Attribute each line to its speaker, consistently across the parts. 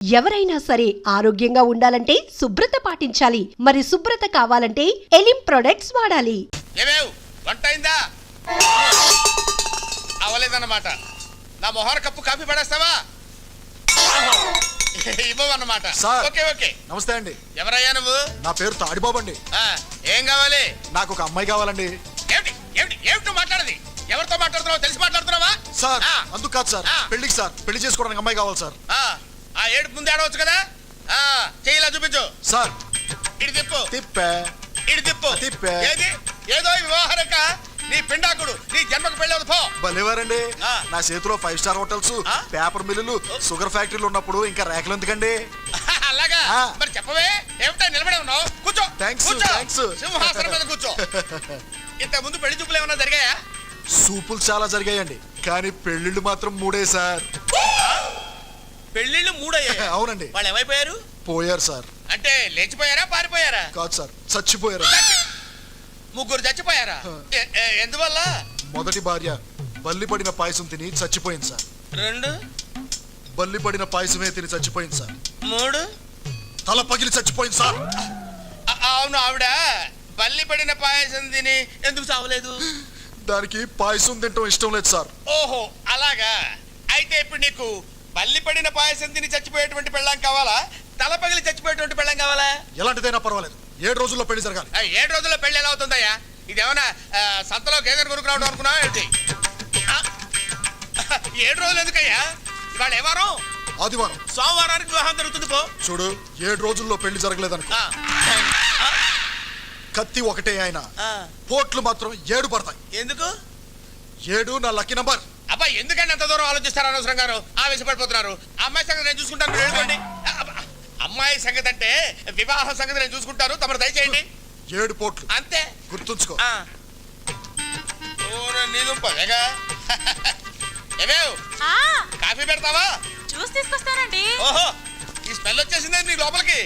Speaker 1: ఎవరైనా సరే ఆరోగ్యంగా ఉండాలంటే శుభ్రత పాటించాలి. మరి శుభ్రత కావాలంటే ఎలిం ప్రొడక్ట్స్ వాడాలి.
Speaker 2: వంట అయిందా? అవలేదన్నమాట. నా మొహర కప్పు కాఫీ పడేస్తావా? ఇవ్వన్నమాట. Okay okay.
Speaker 3: నమస్తే అండి.
Speaker 2: ఎవరయ్యా నువ్వు?
Speaker 3: నా పేరు తాడిబాబు అండి.
Speaker 2: ఏం కావాలి?
Speaker 3: నాకు ఒక అమ్మాయి కావాలండి.
Speaker 2: ఏమిటి ఏమిటి ఏమిటి మాట్లాడది? ఎవరితో మాట్లాడుతున్నావు? తెలిసి మాట్లాడుతున్నావా?
Speaker 3: సార్ అందుకు కాదు సార్, పెళ్లికి సార్. పెళ్లి చేసుకోవడానికి అమ్మాయి కావాలి సార్.
Speaker 2: ఆ ఏడుపు ముందు ఆడవచ్చు కదా. చెయ్యిలా చూపించు
Speaker 3: సార్.
Speaker 2: ఇటు తిప్పు. ఇటు తిప్పు. ఏది ఏదో వివాహరక నీ పిండాకుడు నీ జన్మకు పెళ్ళదు పో.
Speaker 3: భలేవారండి. నా చేతిలో 5 స్టార్ హోటల్స్, పేపర్ మిల్లులు, షుగర్ ఫ్యాక్టరీలు ఉన్నప్పుడు ఇంకా రేఖలు ఎందుకండి?
Speaker 2: అలాగా మరి చెప్పవే. ఏమిటా నిలబడి ఉన్నావు? కూర్చో.
Speaker 3: థ్యాంక్స్.
Speaker 2: సింహాసనం మీద కూర్చో. ఇంత ముందు పెళ్లి చూపులు ఏమన్నా జరిగాయా?
Speaker 3: సూపులు చాలా జరిగాయండి, కానీ పెళ్లిళ్ళు మాత్రం 3 సార్.
Speaker 2: పెళ్లిళ్ళు 3 అయ్యాయి?
Speaker 3: అవునండి.
Speaker 2: వాళ్ళు ఏమైపోయారు?
Speaker 3: పోయారు సార్.
Speaker 2: అంటే లేచిపోయారా పారిపోయారా?
Speaker 3: కాదు సార్, చచ్చిపోయారు.
Speaker 2: 3 చచ్చిపోయారా? ఎందువల్ల?
Speaker 3: మొదటి భార్య బల్లి పడిన పాయసం తిని చచ్చిపోయింది సార్.
Speaker 2: 2
Speaker 3: బల్లి పడిన పాయసమే తిని చచ్చిపోయింది సార్.
Speaker 2: 3
Speaker 3: తల పగిలి చచ్చిపోయింది సార్.
Speaker 2: అవును, ఆవిడ బల్లి పడిన పాయసం తిని ఎందుకు చావలేదు?
Speaker 3: దానికి పాయసం తింటం ఇష్టం లేదు సార్.
Speaker 2: ఓహో అలాగా. అయితే ఇప్పుడు నీకు బల్లి పడిన పాయసం తిని చచ్చిపోయేటువంటి పెళ్ళాం కావాలా, తల పగిలి చచ్చిపోయేటువంటి పెళ్ళాం కావాలా?
Speaker 3: ఎలాంటిదైనా పర్వాలేదు, 7 రోజుల్లో పెళ్లి జరగాలి.
Speaker 2: 7 రోజుల్లో పెళ్లి ఎలా అవుతుందయ్యా? ఇదేమన్నా సంతలో గేదెను కొనుక్కురావడం అనుకున్నావా ఏంటి? 7 రోజులు ఎందుకయ్యా? ఇవాళ ఏ వారం?
Speaker 3: ఆదివారం.
Speaker 2: సోమవారానికి వివాహం జరుగుతుంది పో.
Speaker 3: చూడు, 7 రోజుల్లో పెళ్లి జరగలేదనుకో, కత్తి ఒకటే ఆయన, పోట్లు మాత్రం 7 పడతాయి.
Speaker 2: ఎందుకు?
Speaker 3: 7 నా లక్కీ నంబర్.
Speaker 2: అబ్బా ఎందుకంటే అంత దూరం ఆలోచిస్తారు? అనవసరంగా ఆవేశపడిపోతున్నారు. అమ్మాయి సంగతి నేను చూసుకుంటాను, మీరు వెళ్ళిపోండి. అమ్మాయి సంగతి అంటే వివాహం సంగతి నేను చూసుకుంటాను, తమరు దయచేయండి.
Speaker 3: 7 పోట్లు
Speaker 2: అంతే,
Speaker 3: గుర్తుంచుకో.
Speaker 2: కాఫీ పెడతావా?
Speaker 4: జ్యూస్ తీసుకొస్తానండి.
Speaker 2: ఓహో, ఈ స్మెల్ వచ్చేసిందే నీ లోపలికి.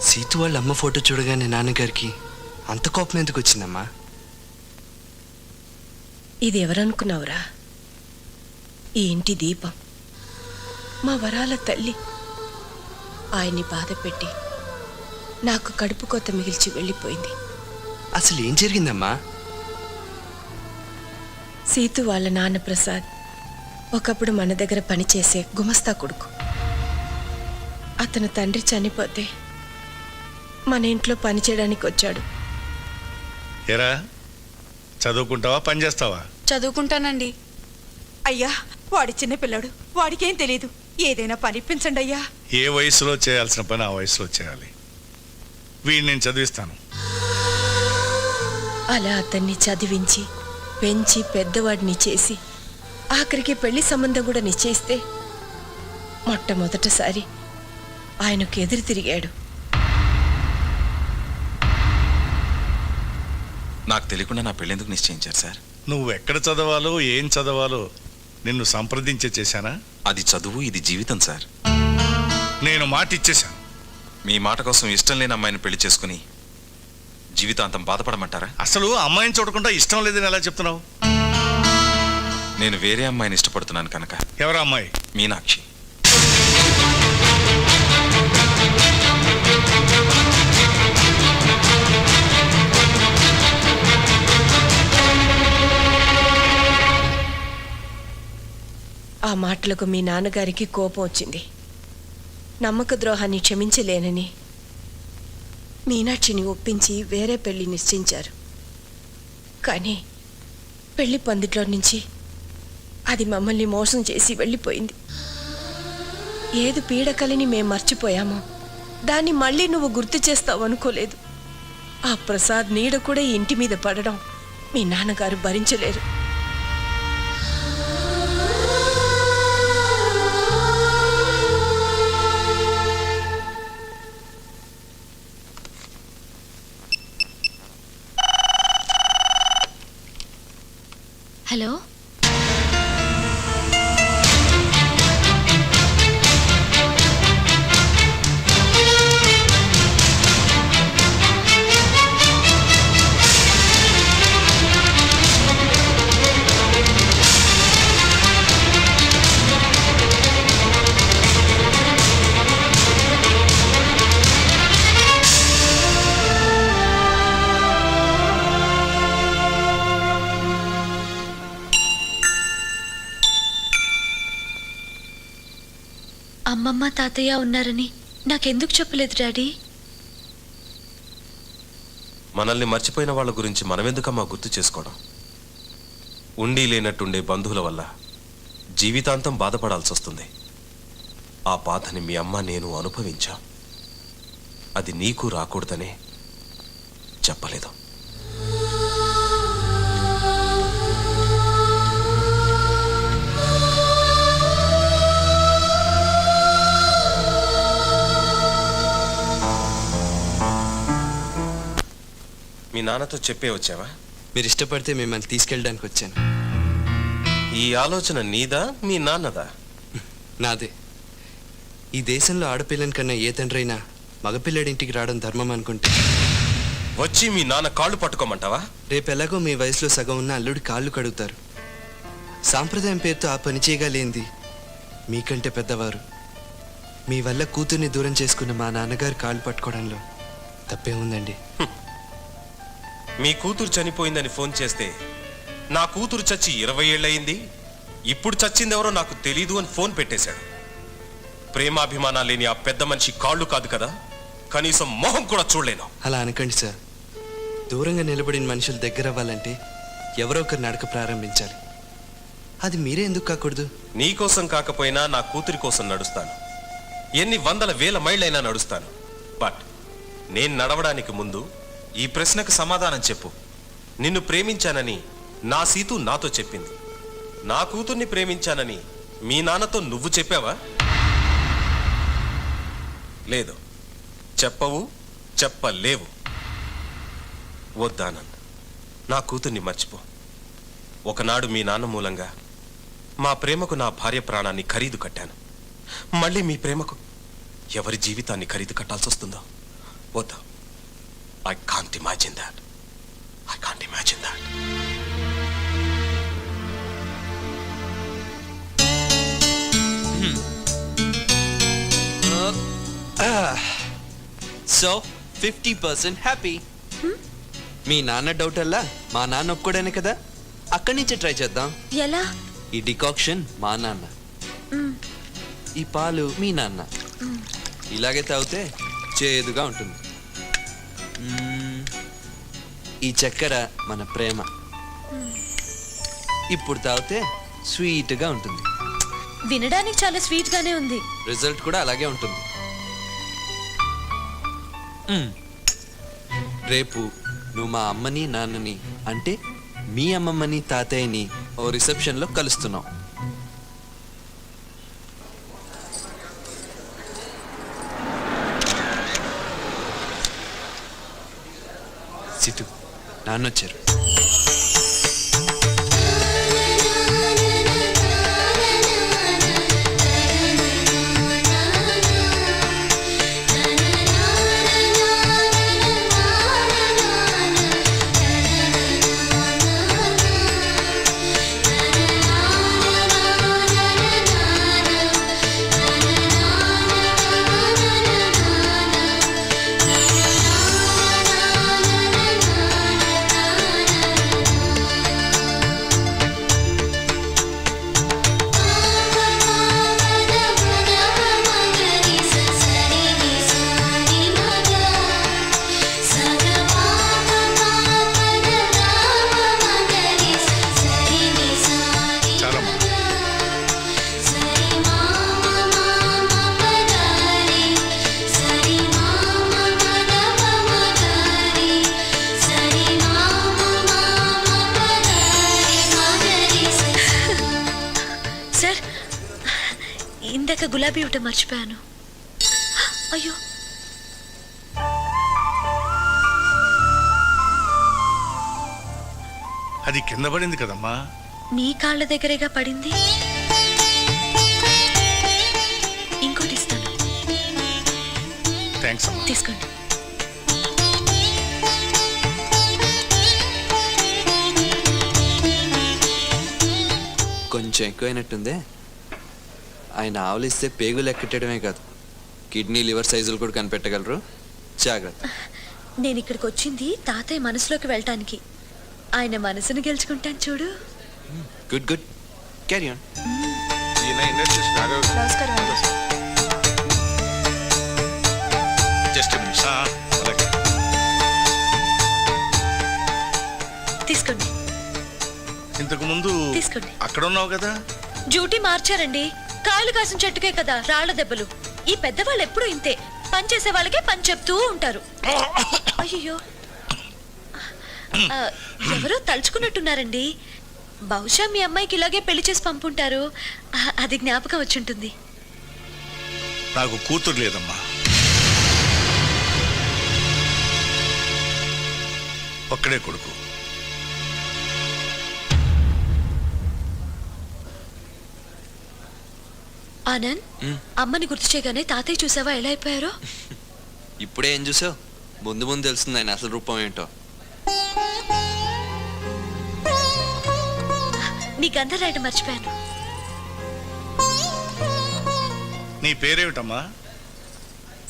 Speaker 5: సీతు వాళ్ళ అమ్మ ఫోటో చూడగానే నాన్నగారికి అంత కోపం ఎందుకు వచ్చిందమ్మా?
Speaker 1: ఇది ఎవరనుకున్నావురా? ఈ ఇంటి దీపం, మా వరాల తల్లి. ఆయన్ని బాధ పెట్టి నాకు కడుపు కొత్త మిగిల్చి వెళ్ళిపోయింది.
Speaker 5: అసలు ఏం జరిగిందమ్మా?
Speaker 1: సీతు వాళ్ళ నాన్న ప్రసాద్ ఒకప్పుడు మన దగ్గర పనిచేసే గుమస్తా కొడుకు. అతను తండ్రి చనిపోతే మన ఇంట్లో పని చేయడానికి వచ్చాడు.
Speaker 6: ఎరా, చదువుకుంటావా పని చేస్తావా?
Speaker 4: చదువుకుంటానండి.
Speaker 7: అయ్యా, వాడి చిన్నపిల్లాడు, వాడికేం తెలీదు. ఏదైనా పనిపించండి అయ్యా.
Speaker 6: ఏ వయసులో చేయాల్సిన పని ఆ వయసులో చేయాలి. వీడిని నేను చదివిస్తాను.
Speaker 1: అలా అతన్ని చదివించి పెంచి పెద్దవాడిని చేసి ఆఖరికి పెళ్లి సంబంధం కూడా నిశ్చయిస్తే మొట్టమొదటిసారి ఆయనకు ఎదురు తిరిగాడు.
Speaker 8: నాకు తెలియకుండా నా పెళ్ళెందుకు నిశ్చయించారు సార్?
Speaker 6: నువ్వు ఎక్కడ చదవాలో ఏం చదవాలో నిన్ను సంప్రదించే చేశానా?
Speaker 8: అది చదువు, ఇది జీవితం సార్.
Speaker 6: నేను మాట ఇచ్చేశాను.
Speaker 8: మీ మాట కోసం ఇష్టం లేని అమ్మాయిని పెళ్లి చేసుకుని జీవితాంతం బాధపడమంటారా?
Speaker 6: అసలు అమ్మాయిని చూడకుండా ఇష్టం లేదని ఎలా చెప్తున్నావు?
Speaker 8: నేను వేరే అమ్మాయిని ఇష్టపడుతున్నాను కనుక.
Speaker 6: ఎవరు అమ్మాయి?
Speaker 8: మీనాక్షి.
Speaker 1: ఆ మాటలకు మీ నాన్నగారికి కోపం వచ్చింది. నమ్మక ద్రోహాన్ని క్షమించలేనని మీనాక్షిని ఒప్పించి వేరే పెళ్లి నిశ్చయించారు. కానీ పెళ్లి పందిట్లో నుంచి అది మమ్మల్ని మోసం చేసి వెళ్ళిపోయింది. ఏది పీడకలిని మేం మర్చిపోయామో దాన్ని మళ్ళీ నువ్వు గుర్తు చేస్తావు అనుకోలేదు. ఆ ప్రసాద్ నీడ కూడా ఈ ఇంటి మీద పడడం మీ నాన్నగారు భరించలేరు.
Speaker 4: హలో,
Speaker 9: అమ్మమ్మ తాతయ్య ఉన్నారని నాకెందుకు చెప్పలేదు డాడీ?
Speaker 10: మనల్ని మర్చిపోయిన వాళ్ళ గురించి మనమెందుకమ్మా గుర్తు చేసుకోవడం? ఉండి లేనట్టుండే బంధువుల వల్ల జీవితాంతం బాధపడాల్సి వస్తుంది. ఆ బాధని మీ అమ్మ నేను అనుభవించాం. అది నీకు రాకూడదనే చెప్పలేదు. మీ నాన్నతో చెప్పే వచ్చావా?
Speaker 5: మీరు ఇష్టపడితే మిమ్మల్ని తీసుకెళ్ళడానికి వచ్చాను.
Speaker 10: ఈ ఆలోచన నీదా మీ నాన్నదా?
Speaker 5: నాదే. ఈ దేశంలో ఆడపిల్లని కన్నా ఏ తండ్రైనా మగపిల్లడింటికి రావడం ధర్మం అనుకుంటే
Speaker 10: వచ్చి మీ నాన్న కాళ్ళు పట్టుకోమంటావా?
Speaker 5: రేపెలాగో మీ వయసులో సగం ఉన్న అల్లుడి కాళ్ళు కడుగుతారు. సాంప్రదాయం పేరుతో ఆ పని చేయగలేంది మీకంటే పెద్దవారు. మీ వల్ల కూతుర్ని దూరం చేసుకున్న మా నాన్నగారు కాళ్ళు పట్టుకోవడంలో తప్పే ఉందండి.
Speaker 10: మీ కూతురు చనిపోయిందని ఫోన్ చేస్తే నా కూతురు చచ్చి 20 ఏళ్ళయింది, ఇప్పుడు చచ్చిందెవరో నాకు తెలీదు అని ఫోన్ పెట్టేశాడు. ప్రేమాభిమానాలు లేని ఆ పెద్ద మనిషి కాళ్ళు కాదు కదా, కనీసం మొహం కూడా చూడలేను.
Speaker 5: అలా అనకండి సార్. దూరంగా నిలబడిన మనుషులు దగ్గర అవ్వాలంటే ఎవరో ఒకరు నడక ప్రారంభించాలి. అది మీరే ఎందుకు కాకూడదు?
Speaker 10: నీకోసం కాకపోయినా నా కూతురి కోసం నడుస్తాను. ఎన్ని వందల వేల మైళ్ళైనా నడుస్తాను. బట్ నేను నడవడానికి ముందు ఈ ప్రశ్నకు సమాధానం చెప్పు. నిన్ను ప్రేమించానని నా సీతు నాతో చెప్పింది. నా కూతుర్ని ప్రేమించానని మీ నాన్నతో నువ్వు చెప్పావా? లేదు, చెప్పవు, చెప్పలేవు. వద్దానంద్, నా కూతుర్ని మర్చిపో. ఒకనాడు మీ నాన్న మూలంగా మా ప్రేమకు నా భార్య ప్రాణాన్ని ఖరీదు కట్టాను. మళ్ళీ మీ ప్రేమకు ఎవరి జీవితాన్ని ఖరీదు కట్టాల్సి వస్తుందో వద్దు. I can't imagine that. I can't imagine that.
Speaker 5: So 50% happy. మీ నాన్న డౌట్ అల్లా మా నాన్న ఒప్పుకోడానే కదా. అక్కడి నుంచే ట్రై చేద్దాం.
Speaker 9: ఎలా?
Speaker 5: ఈ డికాక్షన్ మా నాన్న, ఈ పాలు మీ నాన్న. ఇలాగే తాగితే చేదుగా ఉంటుంది. ఈ చక్కెర మన ప్రేమ. ఇప్పుడు తాగితే స్వీట్గా ఉంటుంది.
Speaker 9: వినడానికి చాలా స్వీట్ గానే ఉంది.
Speaker 5: రిజల్ట్ కూడా అలాగే ఉంటుంది. రేపు నువ్వు మా అమ్మని నాన్నని అంటే మీ అమ్మమ్మని తాతయ్యని ఓ రిసెప్షన్లో కలుస్తున్నావు. సితు, నాన్నొచ్చారు.
Speaker 9: ఇందాక గులాబీ ఇవ్వటం మర్చిపోయాను. అయ్యో,
Speaker 6: అది కింద పడింది కదమ్మా.
Speaker 9: మీ కాళ్ళ దగ్గరేగా పడింది. ఇంకోటి ఇస్తాను.
Speaker 6: థ్యాంక్స్ అమ్మా.
Speaker 9: తీసుకోండి.
Speaker 5: కొంచెం ఎక్కువైనట్టుందే. ఆయన ఆవులిస్తే పేగులు ఎక్కటమే కాదు, కిడ్నీ లివర్ సైజులు కూడా కనిపెట్టగలరు. జాగ్రత్త.
Speaker 9: నేను ఇక్కడికి వచ్చింది తాతయ్య మనసులోకి వెళ్ళటానికి. ఆయన మనసును గెలుచుకుంటాను చూడు.
Speaker 5: Good good, carry on.
Speaker 9: నమస్కారం.
Speaker 6: ఇంతకు ముందు
Speaker 9: తీసుకోండి.
Speaker 6: అక్కడ ఉన్నావు కదా.
Speaker 9: డ్యూటీ మార్చారండి. కాయలు కాసిన చెట్టుకే కదా రాళ్ల దెబ్బలు. ఈ పెద్దవాళ్ళు ఎప్పుడూ ఇంతే, పని చేసే వాళ్ళకే పని చెప్తూ ఉంటారు. అయ్యో, ఎవరో తలుచుకున్నట్టున్నారండి. బహుశా మీ అమ్మాయికి ఇలాగే పెళ్లి చేసి పంపుంటారు. అది జ్ఞాపకం వచ్చుంటుంది.
Speaker 6: నాకు కూతురు లేదమ్మా, ఒక్కడే కొడుకు.
Speaker 9: ఆనంద్, అమ్మని గుర్తు చేయగానే తాతయ్య చూసావా ఎలా అయిపోయారో?
Speaker 5: ఇప్పుడే ఏం చూసావు? ముందు ముందు తెలుస్తుంది ఆయన అసలు రూపం ఏంటో.
Speaker 9: నీ గంధం రాయడం మర్చిపోయాను.
Speaker 6: నీ పేరేమిటమ్మా?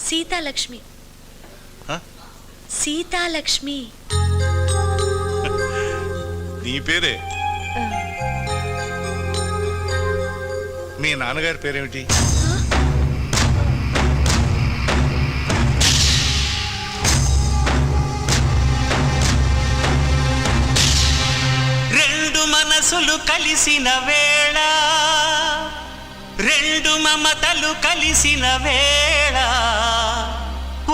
Speaker 9: సీతాలక్ష్మి.
Speaker 6: హ?
Speaker 9: సీతాలక్ష్మి.
Speaker 6: నీ పేరే? మీ నాన్నగారి పేరేమిటి?
Speaker 11: రెండు మనసులు కలిసిన వేళ, రెండు మమతలు కలిసిన వేళ,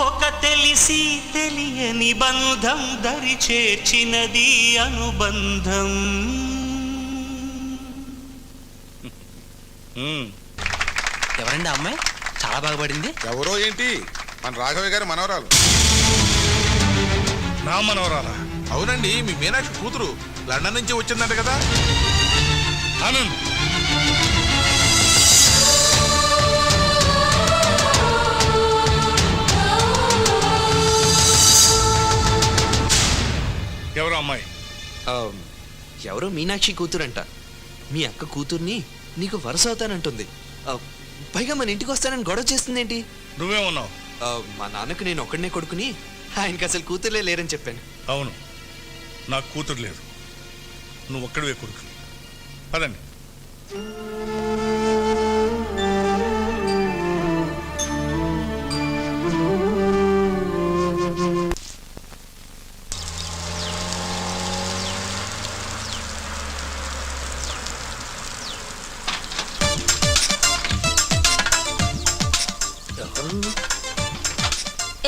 Speaker 11: ఒక తెలిసి తెలియని బంధం దరి చేర్చినది అనుబంధం.
Speaker 10: ఎవరండి అమ్మాయి? చాలా బాగా పడింది.
Speaker 2: ఎవరో ఏంటి, మన రాఘవయ్య గారి మనవరాలు.
Speaker 6: నా మనవరాలా?
Speaker 2: అవునండి, మీ మీనాక్షి కూతురు లండన్ నుంచి వచ్చిందంట కదా.
Speaker 6: ఆనంద్, ఎవరు అమ్మాయి?
Speaker 5: ఎవరో మీనాక్షి కూతురంట. మీ అక్క కూతుర్ని నీకు వరుస అవుతానంటుంది. పైగా మన ఇంటికి వస్తానని గొడవ చేస్తుందేంటి?
Speaker 6: నువ్వే ఉన్నావు.
Speaker 5: మా నాన్నకు నేను ఒక్కడనే కొడుకుని, ఆయనకి అసలు కూతుర్లే లేరని చెప్పాను.
Speaker 6: అవును, నాకు కూతురు లేదు, నువ్వు ఒక్కడివే కొడుకు. పదండి.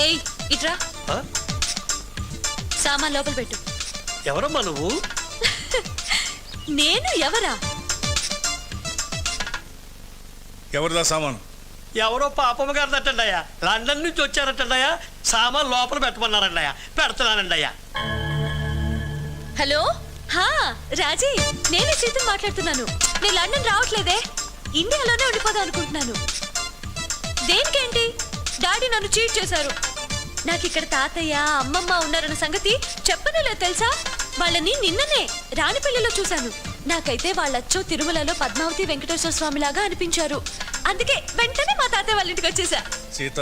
Speaker 9: ఏయ్, ఇట్రా. సామాన్ లోపల పెట్టు.
Speaker 11: ఎవరమ్మా నువ్వు?
Speaker 9: నేను ఎవరా?
Speaker 6: ఎవరిదా సామాను?
Speaker 11: ఎవరో పాపమ్మ గారిదట్టండయ్యా, లండన్ నుంచి వచ్చారటండయ్యా. సామాన్ లోపల పెట్టమన్నారండయ్యా, పెడుతున్నానండయ్యా.
Speaker 9: హలో, హా రాజీ, నేనే సీతను మాట్లాడుతున్నాను. నేను లండన్ రావట్లేదే, ఇండియాలోనే ఉండిపోదాం అనుకుంటున్నాను. దేనికేంటి? డాడీ నన్ను చీట్ చేశారు. నాకు ఇక్కడ తాతయ్య అమ్మమ్మ ఉన్నారన్న సంగతి చెప్పనే లేదు తెలుసా. వాళ్ళని నిన్ననే రాణిపల్లిలో చూశాను. నాకైతే వాళ్ళచ్చో తిరుమలలో పద్మావతి వెంకటేశ్వర స్వామి లాగా అనిపించారు. అందుకే వెంటనే మా తాతయ్య వాళ్ళ ఇంటికి వచ్చేసా.
Speaker 6: సీత,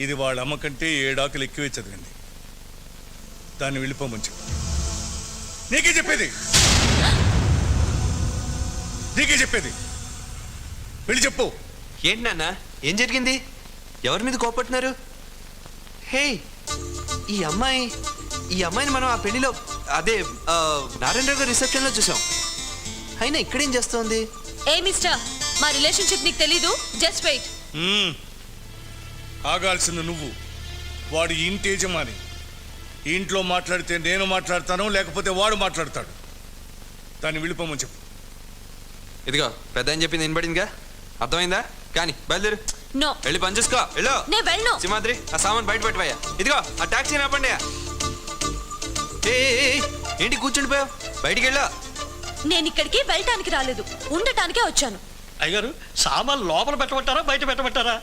Speaker 6: ఇది వాళ్ళ అమ్మ కంటే 7 ఆకులు ఎక్కువే చదివింది. దాన్ని వెళ్ళిపోమని చెప్పు. నీకే చెప్పేది, నీకే చెప్పేది. వెళ్ళి చెప్పు.
Speaker 5: ఏంటి నాన్న, ఏం జరిగింది? ఎవరి మీద కోపట్టున్నారు? హే, ఈ అమ్మాయిని మనం ఆ పెళ్లిలో, అదే నారాయణరావు గారి రిసెప్షన్లో చూసాం. అయినా ఇక్కడేం చేస్తోంది?
Speaker 9: ఏ మిస్టర్, మా రిలేషన్షిప్ నీకు తెలీదు. Just wait.
Speaker 6: ఆగాల్సింది నువ్వు. వాడు ఇంటి యజమాని. ఇంట్లో మాట్లాడితే నేను మాట్లాడతాను, లేకపోతే వాడు మాట్లాడతాడు. దాన్ని వెళ్ళిపోమని చెప్పు.
Speaker 5: ఇదిగో పెద్ద అని చెప్పింది వినబడిందిగా, అర్థమైందా? కానీ బయలుదేరు.
Speaker 9: నో,
Speaker 5: వెళ్ళి పని చూసుకో. వెళ్ళు.
Speaker 9: నేను వెళ్ళను.
Speaker 5: సింహాద్రి, ఆ సామాన్ బయట పెట్టవయ్యా. ఇదిగో ఆ టాక్సీ ఆపండి. ఏంటి కూర్చుండిపోయావు? బయటికి వెళ్ళా.
Speaker 9: నేను ఇక్కడికి వెళ్ళటానికి రాలేదు, ఉండటానికే వచ్చాను.
Speaker 11: అయ్యారు, సామాన్ లోపల పెట్టమంటారా బయట పెట్టమంటారా?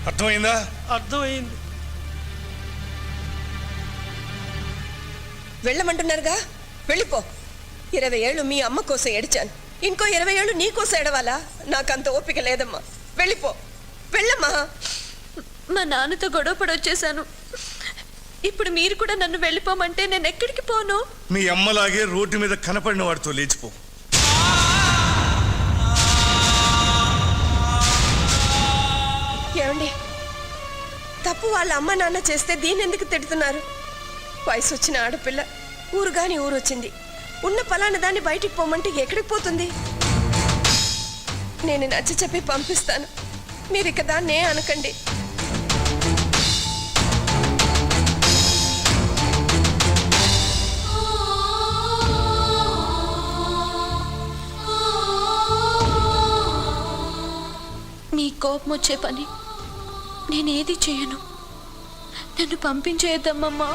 Speaker 6: అర్థమైందా?
Speaker 11: అర్థమైంది.
Speaker 1: వెళ్ళమంటున్నారుగా, వెళ్ళిపో. 20 ఏళ్ళు మీ అమ్మ కోసం ఏడ్చాను, ఇంకో 20 ఏళ్ళు నీ కోసం ఏడవాలా? నాకంత ఓపిక లేదమ్మా. వెళ్ళిపో, వెళ్ళమ్మా.
Speaker 9: మా నాన్నతో గొడవ పడొచ్చేసాను. ఇప్పుడు మీరు కూడా నన్ను వెళ్ళిపోమంటే నేను ఎక్కడికి పోను?
Speaker 6: మీ అమ్మలాగే రోడ్డు మీద కనపడిన వాడితో లేచిపో.
Speaker 1: ఏమండి, తప్పు వాళ్ళ అమ్మ నాన్న చేస్తే దీన్ని ఎందుకు తిడుతున్నారు? వయసు వచ్చిన ఆడపిల్ల ఊరు గాని ఊరు వచ్చింది. ఉన్న పలానా దాన్ని బయటికి పోమంటే ఎక్కడికి పోతుంది? నేను నచ్చ చెప్పి పంపిస్తాను, మీరు ఇక దాన్నే అనకండి.
Speaker 9: మీ కోపం వచ్చే పని నేనేది చేయను. నన్ను పంపించేద్దామమ్మా.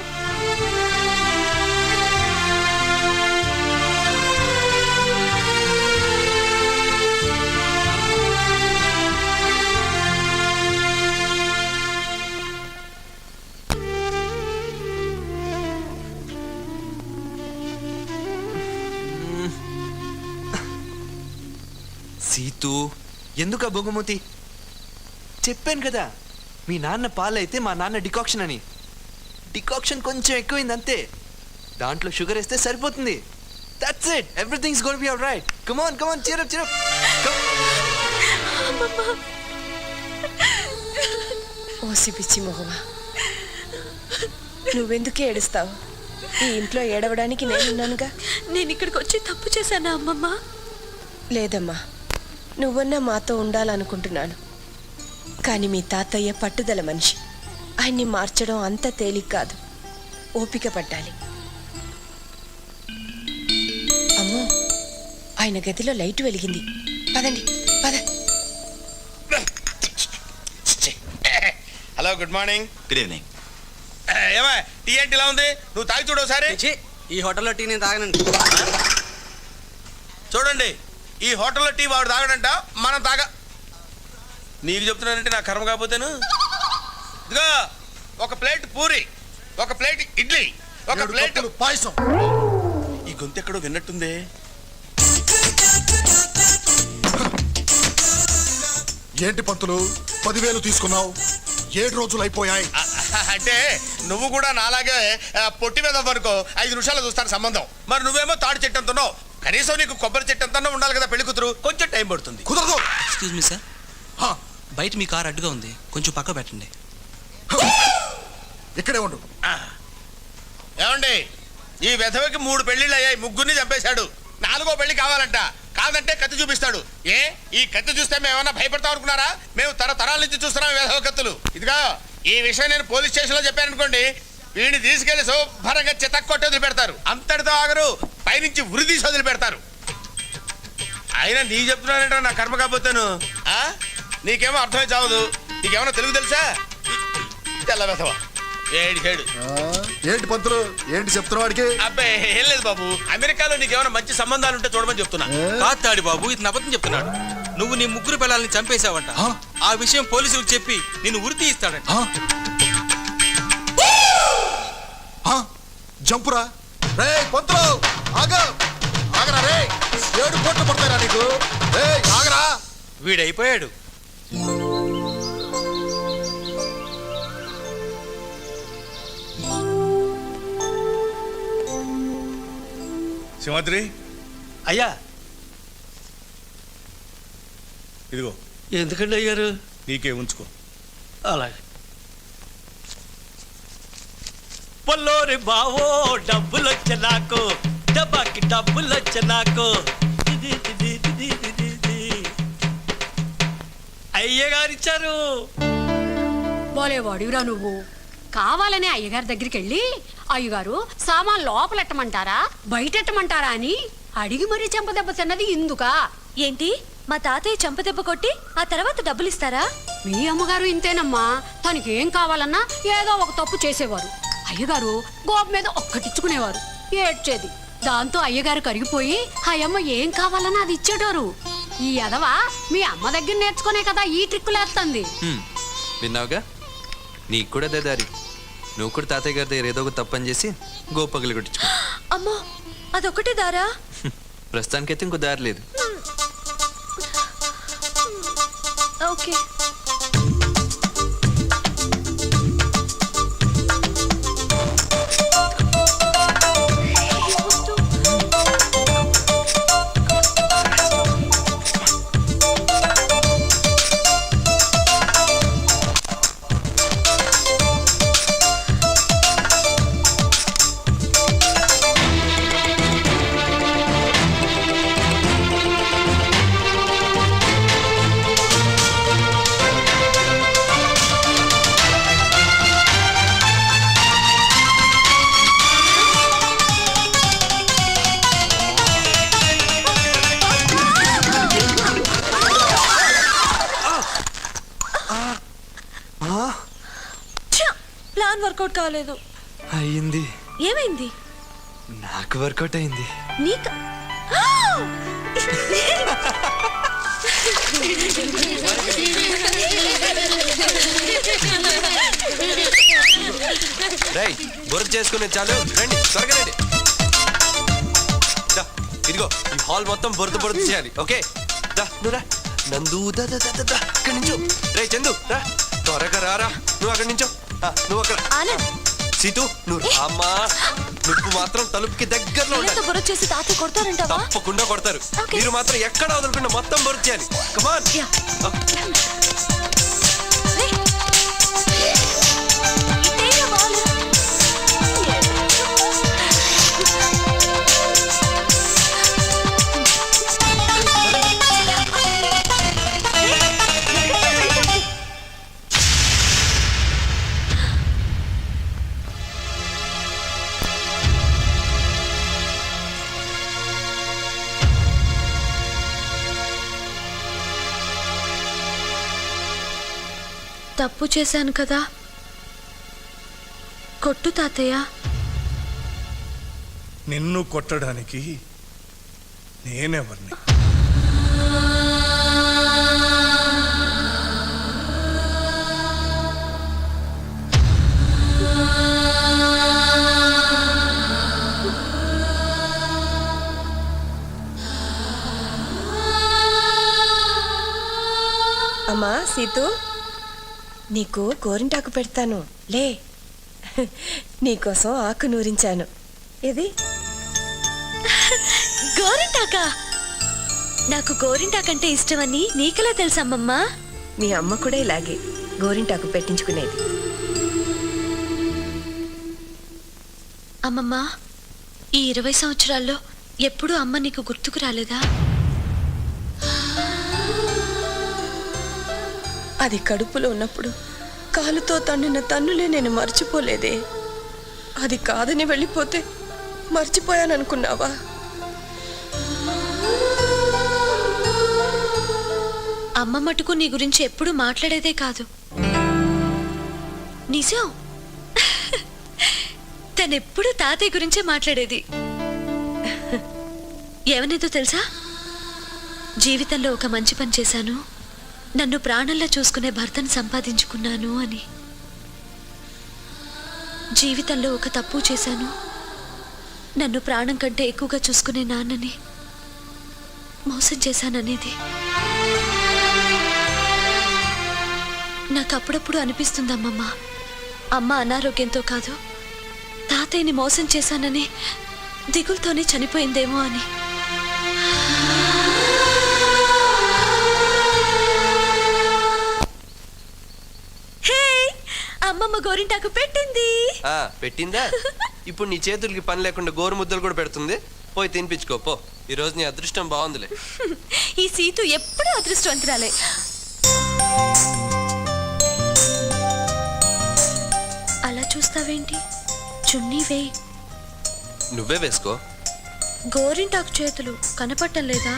Speaker 5: సీతు, ఎందుకు ఆ బొంగమూతి? చెప్పాను కదా, మీ నాన్న పాలైతే మా నాన్న డికాక్షన్ అని. డికాక్షన్ కొంచెం ఎక్కువైంది అంతే, దాంట్లో షుగర్ వేస్తే సరిపోతుంది. That's it, everything's gonna B alright. Come on come on, cheer up cheer up.
Speaker 1: OC పిచ్చి మొహమా, నువ్వెందుకు ఏడుస్తావు? ఈ ఇంట్లో ఏడవడానికి నేనున్నానుగా.
Speaker 9: నేను ఇక్కడికి వచ్చి తప్పు చేశానా అమ్మమ్మ?
Speaker 1: లేదమ్మా, నువ్వన్నా మాతో ఉండాలనుకుంటున్నాను. కానీ మీ తాతయ్య పట్టుదల మనిషి, ఆయన్ని మార్చడం అంత తేలిక కాదు. ఓపిక పట్టాలి. అమ్మో, ఆయన గదిలో లైట్ వెలిగింది. పదండి పద.
Speaker 2: Hello, good morning.
Speaker 8: Good evening.
Speaker 2: ఏమా టీ ఏంటి ఇలా ఉంది? నువ్వు తాగి చూడు ఒకసారి.
Speaker 11: ఈ హోటల్లో టీ నేను తాగనండి.
Speaker 2: చూడండి, ఈ హోటల్లో టీ వాడు తాగడంట, మనం తాగ. నీకు చెప్తున్నానంటే నా కర్మ కాకపోతేను. ఇదిగో, ఒక ప్లేట్ పూరి, ఒక ప్లేట్ ఇడ్లీ, ఒక ప్లేట్
Speaker 3: పాయసం.
Speaker 2: ఈ గొంతు ఎక్కడో విన్నట్టుంది.
Speaker 3: ఏంటి పంతులు 10,000 తీసుకున్నావు? 7 రోజులు అయిపోయాయి.
Speaker 2: అంటే నువ్వు కూడా నాలాగే పొట్టి మీద వరకు 5 నిమిషాలు చూస్తాను సంబంధం. మరి నువ్వేమో తాడి చెట్టు అంటున్నావు. కనీసం నీకు కొబ్బరి చెట్టు అంతా ఉండాలి కదా పెళ్లి కూతురు. కొంచెం టైం పడుతుంది.
Speaker 3: కుదరదు.
Speaker 12: ఎక్స్క్యూజ్ మీ సార్, బయట మీ కార్ అడ్డుగా ఉంది, కొంచెం పక్క పెట్టండి.
Speaker 3: ఇక్కడే ఉండు.
Speaker 2: ఏమండి, ఈ వెధవకి 3 పెళ్లిళ్ళు అయ్యాయి, 3 చంపేశాడు. 4వ పెళ్లి కావాలంట. కాదంటే కత్తి చూపిస్తాడు. ఏ, ఈ కత్తి చూస్తే మేమన్నా భయపడతాం అనుకున్నారా? మేము తరతరాల నుంచి చూస్తున్నాం వెధవ కత్తులు. ఇదిగా ఈ విషయం నేను పోలీస్ స్టేషన్లో చెప్పాను అనుకోండి, వీడిని తీసుకెళ్లి శుభ్రంగా చితక్కొట్టి వదిలి పెడతారు. అంతటితో ఆగరు, పైనుంచి ఉరి తీసి వదిలి పెడతారు. అయినా నీ చెప్తున్నానంటే నా కర్మ కాకపోతాను. నీకేమో అర్థమై చావదు. నీకేమన్నా తెలుగు తెలుసా? తెల్ల వెధవ ఏడు.
Speaker 3: ఏంటి పంతులు, ఏంటి చెప్తున్నా వాడికి?
Speaker 2: అబ్బాయి ఏం లేదు బాబు, అమెరికాలో నీకేమైనా మంచి సంబంధాలు ఉంటే చూడమని చెప్తున్నా.
Speaker 12: కాతాడి బాబు, ఇది అబద్ధం చెప్తున్నాడు. నువ్వు నీ 3 పిల్లల్ని చంపేశావంట. ఆ విషయం పోలీసులకు చెప్పి నిన్ను ఉరి తీయిస్తాడంట.
Speaker 3: జంపురా రే పంతులు, ఆగరా రే. 7 కోట్లు పడతారా నీకు? ఆగరా.
Speaker 12: వీడైపోయాడు.
Speaker 6: సింహాద్రి,
Speaker 11: అయ్యా.
Speaker 6: ఇదిగో.
Speaker 11: ఎందుకండి అయ్యారు?
Speaker 6: నీకే ఉంచుకో.
Speaker 11: అలాగే. పొల్లోరి బావో, డబ్బులొచ్చ నాకు, డబ్బాకి డబ్బులొచ్చ నాకు. అయ్యగారిచ్చారు.
Speaker 4: బోలేవాడివిరా నువ్వు. కావాలనే అయ్యగారి దగ్గరికి వెళ్ళి, అయ్యగారు సామాన్ లోపలెట్టమంటారా బయటెట్టమంటారా అని అడిగి మరీ చెంపదెబ్బ తిన్నది ఇందుకా?
Speaker 9: ఏంటి, మా తాతయ్య చెంపదెబ్బ కొట్టి ఆ తర్వాత డబ్బులు ఇస్తారా?
Speaker 4: మీ అమ్మగారు ఇంతేనమ్మా. తనకేం కావాలన్నా ఏదో ఒక తప్పు చేసేవారు. అయ్యగారు గోప మీద ఒక్కటిచ్చుకునేవారు, ఏడ్చేది. దాంతో అయ్యగారు కరిగిపోయి అయ్యమ్మ ఏం కావాలన్నా అది ఇచ్చేటోరు. ఈ ఎదవా మీ అమ్మ దగ్గర నేర్చుకునే కదా ఈ ట్రిక్కులేస్తుంది.
Speaker 5: విన్నావుగా, నీకు కూడా అదే దారి. నువ్వు కూడా తాతయ్య గారి దగ్గర ఏదో ఒక తప్పని చేసి గోపగలు కొట్టించుకో.
Speaker 9: అమ్మో, అదొకటి దారా?
Speaker 5: ప్రస్తుతానికైతే ఇంకో దారి లేదు.
Speaker 9: ఓకే. వర్కౌట్ కాలేదు.
Speaker 5: అయ్యింది.
Speaker 9: ఏమైంది?
Speaker 5: నాకు వర్కౌట్ అయింది.
Speaker 9: నీక
Speaker 5: రై బొరుకు చేసుకునే చాలు, రండి త్వరగా రండి. దా, ఇదిగో ఈ హాల్ మొత్తం బొరుతు చేయాలి. ఓకే దా, నువ్వు రా. నందు దా దా దా దా, అక్కడి నుంచో. రే చందు రా, త్వరగా రారా. నువ్వు అక్కడి నుంచో. నువ్వు అక్కడ. సీతు నువ్వు అమ్మా, నువ్వు మాత్రం తలుపుకి దగ్గరలో ఉండాలి.
Speaker 9: బొరుకు చేసి తాత కొడతారంటావా?
Speaker 5: తప్పకుండా కొడతారు. మీరు మాత్రం ఎక్కడ వదలకుండా మొత్తం బొరుకు చేయాలి. కమాన్.
Speaker 9: తప్పు చేశాను కదా, కొట్టు తాతయ్య.
Speaker 6: నిన్ను కొట్టడానికి నేనెవరిని?
Speaker 1: అమ్మా సీతు, నీకు గోరింటాకు పెడతాను లే. నీకోసం ఆకు నూరించాను. ఇది
Speaker 9: గోరింటాకా? నాకు గోరింటాకంటే ఇష్టమని నీకెలా తెలుసమ్మమ్మా?
Speaker 1: మీ అమ్మ కూడా ఇలాగే గోరింటాకు పెట్టించుకునేది.
Speaker 9: అమ్మమ్మ, ఈ 20 సంవత్సరాల్లో ఎప్పుడూ అమ్మ నీకు గుర్తుకు రాలేదా?
Speaker 1: అది కడుపులో ఉన్నప్పుడు కాలుతో తన్నిన తన్నులే నేను మర్చిపోలేదే. అది కాదని వెళ్ళిపోతే మర్చిపోయాననుకున్నావా?
Speaker 9: అమ్మ మటుకు నీ గురించి ఎప్పుడు మాట్లాడేదే కాదు. నిజం, తనెప్పుడు తాతయ్య గురించే మాట్లాడేది. ఏమనేదో తెలుసా? జీవితంలో ఒక మంచి పని చేశాను, నన్ను ప్రాణంలో చూసుకునే భర్తను సంపాదించుకున్నాను అని. జీవితంలో ఒక తప్పు చేశాను, నన్ను ప్రాణం కంటే ఎక్కువగా చూసుకునే నాన్నని మోసం చేశాననేది. నాకు అప్పుడప్పుడు అనిపిస్తుంది అమ్మమ్మ, అమ్మ అనారోగ్యంతో కాదు తాతయ్యని మోసం చేశానని దిగులతోనే చనిపోయిందేమో అని. అమ్మమ్మ గోరింటాకు పెట్టింది.
Speaker 5: పెట్టిందా? ఇప్పుడు నీ చేతులకి పని లేకుండా గోరు ముద్దలు కూడా పెడుతుంది. పోయి తినిపించుకో పో. ఈ రోజు నీ అదృష్టం బాగుందిలే.
Speaker 9: ఈ సీతు ఎప్పుడూ అదృష్టవంతురాలే. అలా చూస్తావేంటి? చున్నీ వేయి.
Speaker 5: నువ్వే వేసుకో.
Speaker 9: గోరింటాకు చేతులు కనపడటం లేదా?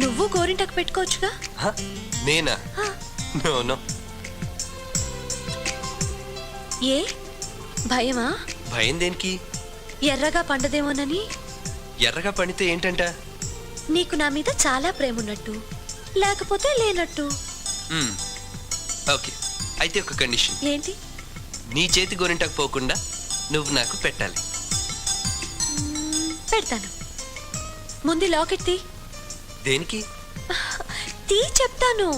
Speaker 9: నువ్వు గోరింటాకు పెట్టుకోవచ్చుగా.
Speaker 5: నేనా? నో.
Speaker 9: ఏ భయమా?
Speaker 5: భయం దేనికి?
Speaker 9: ఎర్రగా పండదేమోనని.
Speaker 5: ఎర్రగా పండితే ఏంటంట?
Speaker 9: నీకు నా మీద చాలా ప్రేమ ఉన్నట్టు, లేకపోతే లేనట్టు.
Speaker 5: ఓకే, అయితే ఒక కండిషన్.
Speaker 9: ఏంటి?
Speaker 5: నీ చేతి గోరింటాకు పోకుండా నువ్వు నాకు పెట్టాలి.
Speaker 9: పెడతాను. ముందు లాకెట్ తీ.
Speaker 5: దేనికి?
Speaker 9: తీ చెప్తాను.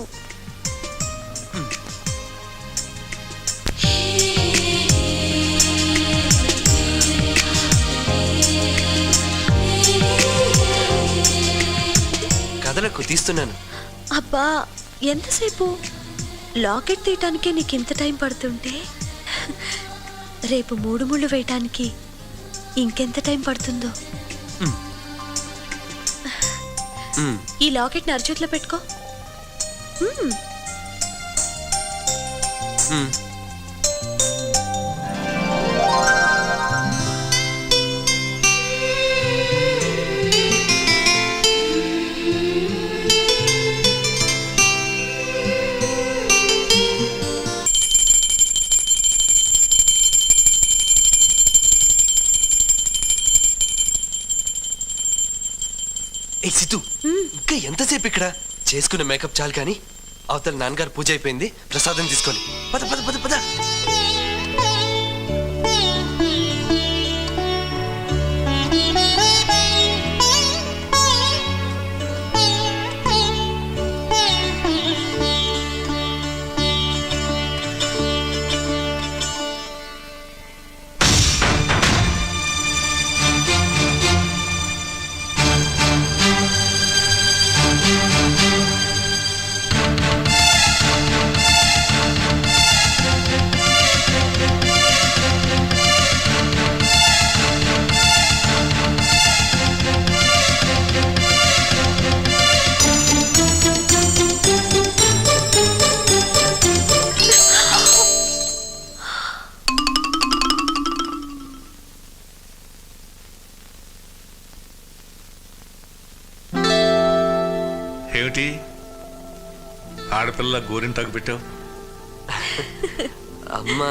Speaker 5: కథలకు తీస్తున్నాను.
Speaker 9: అబ్బా ఎంతసేపు? లాకెట్ తీయటానికే నీకు ఇంత టైం పడుతుంటే రేపు 3 ముళ్ళు వేయటానికి ఇంకెంత టైం పడుతుందో. ఈ లాకెట్ని అరచేతిలో పెట్టుకో.
Speaker 5: ఏ సిద్ధు, ఇంకా ఎంతసేపు ఇక్కడ? చేసుకున్న మేకప్ చాలు కానీ అవతల నాన్నగారు పూజ అయిపోయింది, ప్రసాదం తీసుకొని పద పద పద పద.
Speaker 6: ఏమిటి ఆడపిల్ల గోరింటాకు పెట్టావు?
Speaker 5: అమ్మా,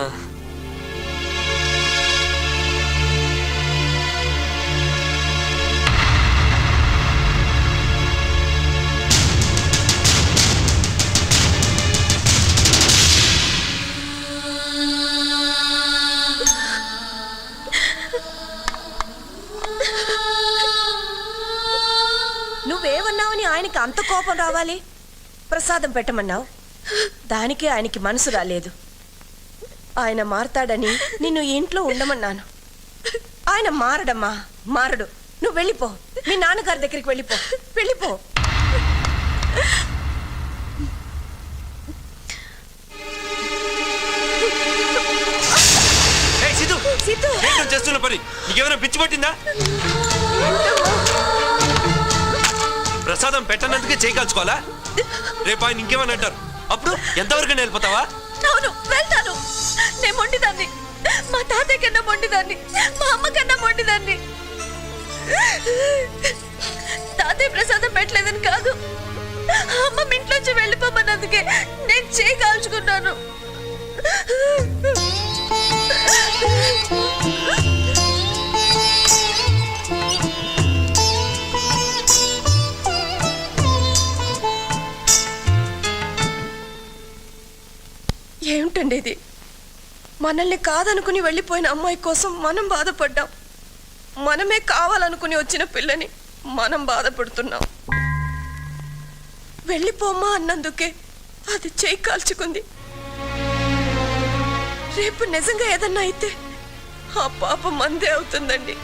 Speaker 1: నువ్వేమన్నావని ఆయనకి అంత కోపం రావాలి? ప్రసాదం పెట్టమన్నావు, దానికే ఆయనకి మనసు రాలేదు. ఆయన మారతాడని నిన్ను ఇంట్లో ఉండమన్నాను. ఆయన మారడమ్మా, మారడు. నువ్వు వెళ్ళిపో, మీ నాన్నగారి దగ్గరికి వెళ్ళిపో, వెళ్ళిపో.
Speaker 5: సిద్ధు,
Speaker 1: సిద్ధు,
Speaker 5: చేస్తున్న పని నీకేమైనా పిచ్చి పట్టిందా? ప్రసాదం పెట్టనందుకే చేయగలుచుకోవాలా? రేపు ఆయన ఇంకేమని అంటారు, అప్పుడు ఎంతవరకు వెళ్ళిపోతావా?
Speaker 1: అవును, వెళ్తాను. నేను మొండిదాన్ని, మా తాతయ్య కన్నా మొండిదాన్ని, మా అమ్మ కన్నా మొండిదాన్ని. తాతయ్య ప్రసాదం పెట్టలేదని కాదు, అమ్మ ఇంట్లోంచి వెళ్ళిపోమన్నందుకే నేను చేయగలుచుకున్నాను. ఏమిటండి ఇది? మనల్ని కాదనుకుని వెళ్ళిపోయిన అమ్మాయి కోసం మనం బాధపడ్డాం, మనమే కావాలనుకుని వచ్చిన పిల్లని మనం బాధపడుతున్నాం. వెళ్ళిపోమ్మా అన్నందుకే అది చేయి కాల్చుకుంది. రేపు నిజంగా ఏదన్నా అయితే ఆ పాప మందే అవుతుందండి.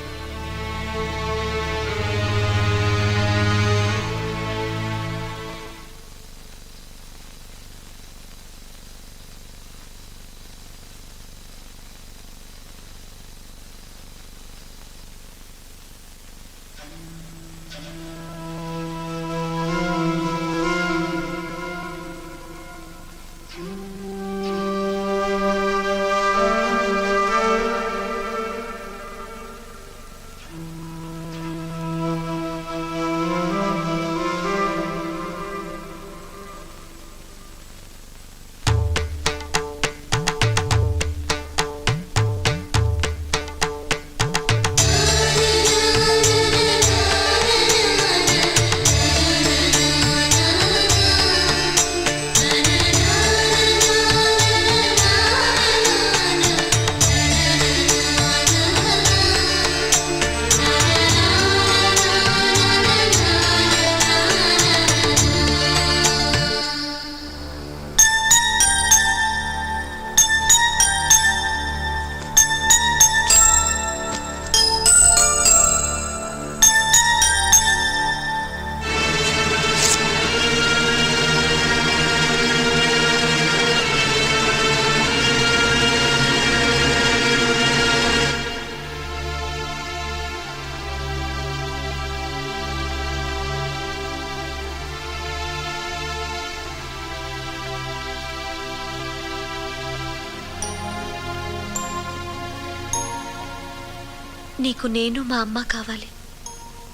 Speaker 9: నీకు నేను మా అమ్మ కావాలి,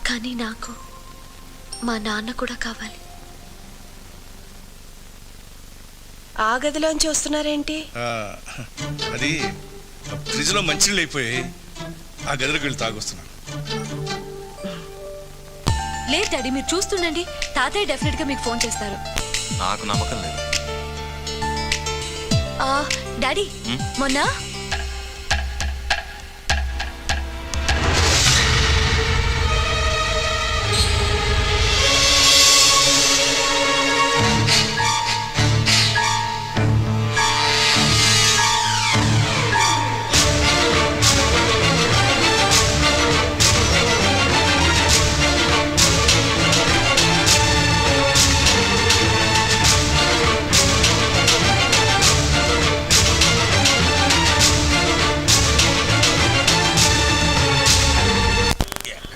Speaker 9: కానీ నాకు మా నాన్న కూడా కావాలి.
Speaker 1: ఆ గదిలోంచి వస్తున్నారేంటి?
Speaker 6: అది ఫ్రిడ్జ్ లో మంచినీళ్ళు అయిపోయి ఆ గదిలోకి వెళ్ళి తాగొస్తున్నాను.
Speaker 9: లేదు డాడీ, మీరు చూస్తుండండి. తాతయ్య డెఫినెట్ గా మీకు ఫోన్ చేస్తారు.
Speaker 8: నాకు నమ్మకం లేదు.
Speaker 9: డాడీ, మొన్న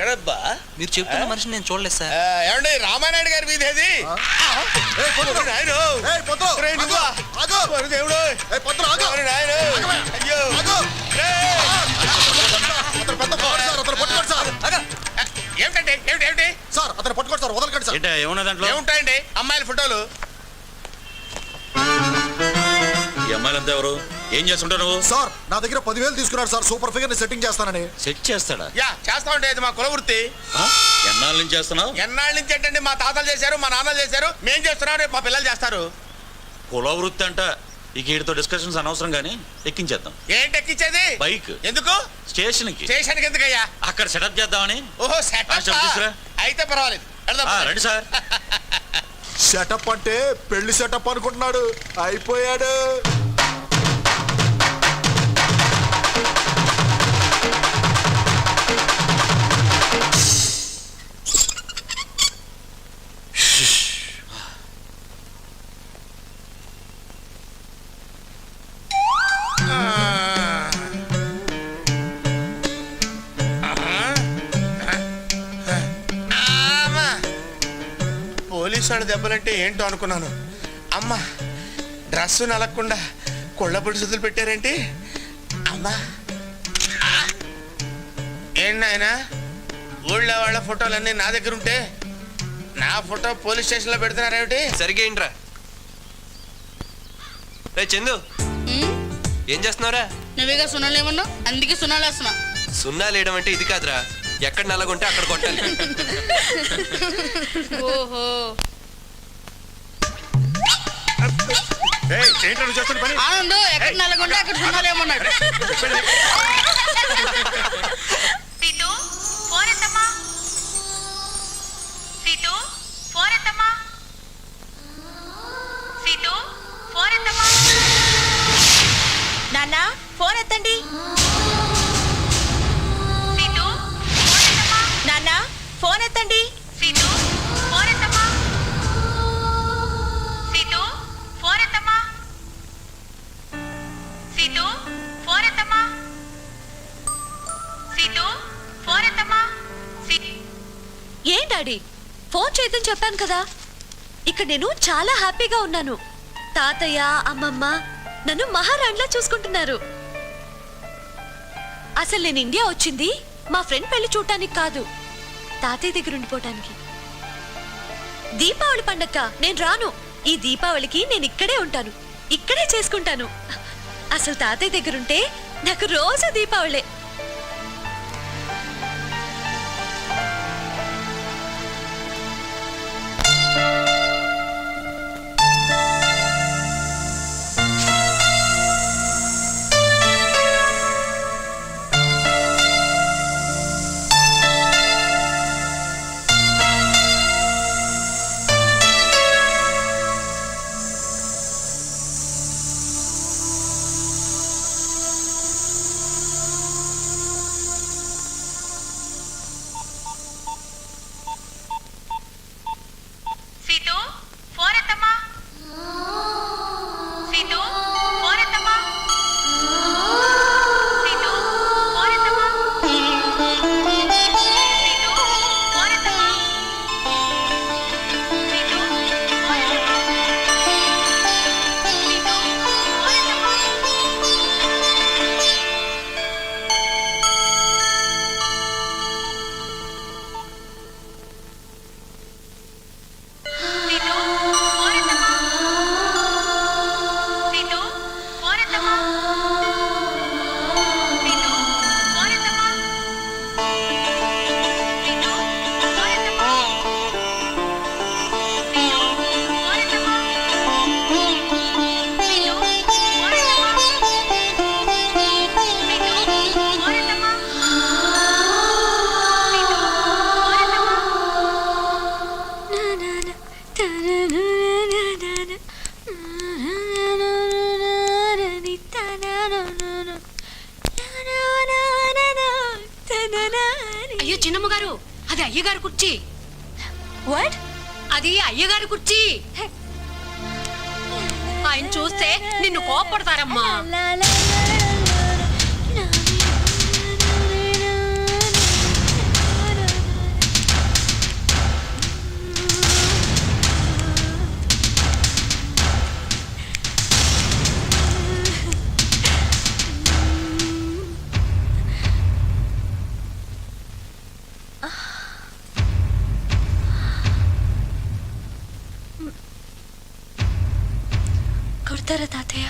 Speaker 2: ఎక్కడబ్బా
Speaker 12: మీరు చెప్తున్న మనిషిని నేను చూడలేదు సార్.
Speaker 2: ఏమండి రామానాయుడు గారి వీధి అది. దేవుడు ఏమిటండి ఏమిటి
Speaker 3: సార్ అతను పట్టుకోండి సార్, వదలకండి సార్.
Speaker 11: ఏమన్నా దాంట్లో
Speaker 2: ఏముంటాయండి అమ్మాయిల ఫోటోలు.
Speaker 11: ఈ అమ్మాయిలంతా ఎవరు? ఏం చేస్తుంటావు నువ్వు?
Speaker 3: సార్ నా దగ్గర 10,000 తీసుకున్నాడు సార్, సూపర్ ఫిగర్ ని సెట్టింగ్ చేస్తానని.
Speaker 11: సెట్ చేస్తాడా?
Speaker 2: యా చేస్తామండి, అది మా కుల వృత్తి.
Speaker 11: ఎన్నాళ్ళ నుంచి చేస్తున్నావు?
Speaker 2: ఎన్నాళ్ళ నుంచి ఏంటండి, మా తాతలు చేశారు, మా నాన్నలు చేశారు, మేం చేస్తున్నాం, రేపు మా పిల్లలు చేస్తారు.
Speaker 11: కుల వృత్తి అంట. ఇక వీడితో డిస్కషన్స్ అనవసరం కానీ ఎక్కించేద్దాం.
Speaker 2: ఏంటి ఎక్కించేది?
Speaker 11: బైక్.
Speaker 2: ఎందుకు?
Speaker 11: స్టేషన్ కి.
Speaker 2: స్టేషన్ కి ఎందుకయ్యా?
Speaker 11: అక్కడ సెటప్ చేద్దామని.
Speaker 2: ఓహో
Speaker 11: తీసుకురా.
Speaker 2: సెటప్. అయితే పర్వాలేదు,
Speaker 11: రండి సార్.
Speaker 3: సెటప్ అంటే పెళ్లి సెటప్ అనుకుంటున్నాడు, అయిపోయాడు.
Speaker 2: పోలీసు వాళ్ళ దెబ్బలంటే ఏంటో అనుకున్నాను. అమ్మా డ్రెస్సు నలగకుండా కొళ్ళ పొడిసులు పెట్టారేంటి? అమ్మా ఏంటైనా ఊళ్ళో వాళ్ళ ఫోటోలన్నీ నా దగ్గర ఉంటే నా ఫోటో పోలీస్ స్టేషన్లో పెడుతున్నారేమిటి?
Speaker 5: సరిగ్గా ఏంట్రా? రే చందు, ఏం చేస్తున్నావురా?
Speaker 13: నువ్వేగా సున్నాలేమన్నావు, అందుకే సున్నాలేస్తున్నా.
Speaker 5: సున్నా లేయడం అంటే ఇది కాదురా, ఎక్కడ నల్లగుంటే అక్కడ కొట్టాలి.
Speaker 13: ఓహో ఆనంద్, ఎక్కడ నల్లగుంటే అక్కడ సున్నాలేమన్నాడు.
Speaker 7: నాన్న ఫోన్ ఎత్తండి. నాన్న ఫోన్ ఎత్తండి.
Speaker 9: ఏం డాడీ, ఫోన్ చేయదని చెప్పాను కదా. ఇక్కడ నేను చాలా హ్యాపీగా ఉన్నాను. తాతయ్య అమ్మమ్మ నన్ను మహారాణిలా చూసుకుంటున్నారు. అసలు నేను ఇండియా వచ్చింది మా ఫ్రెండ్ పెళ్లి చూడటానికి కాదు, తాతయ్య దగ్గర ఉండిపోవటానికి. దీపావళి పండగ నేను రాను. ఈ దీపావళికి నేను ఇక్కడే ఉంటాను, ఇక్కడే చేసుకుంటాను. అసలు తాతయ్య దగ్గరుంటే నాకు రోజు దీపావళే.
Speaker 4: కుర్చీ.
Speaker 9: వాట్?
Speaker 4: అది అయ్యగారి కుర్చీ. ఆయన చూస్తే నిన్ను కోపడతారమ్మా.
Speaker 9: కొడతారా తాతయ్య?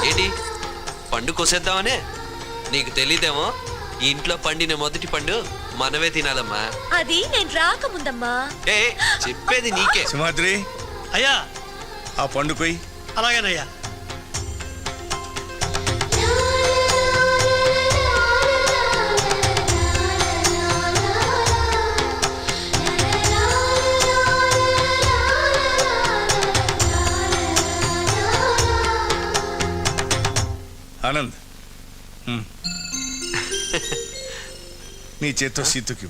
Speaker 5: ఏంటి పండు కోసేద్దామనే? నీకు తెలీదేమో, ఈ ఇంట్లో పండిన మొదటి పండు మనమే తినాలమ్మా.
Speaker 9: అది నేను రాకముందమ్మా.
Speaker 5: ఏ చెప్పేది నీకే.
Speaker 6: సింహాద్రి,
Speaker 11: అయ్యా
Speaker 6: ఆ పండు కొయ్యి.
Speaker 11: అలాగేనయ్యా.
Speaker 6: ఆనంద్, నీ చేత్తో సీతుకి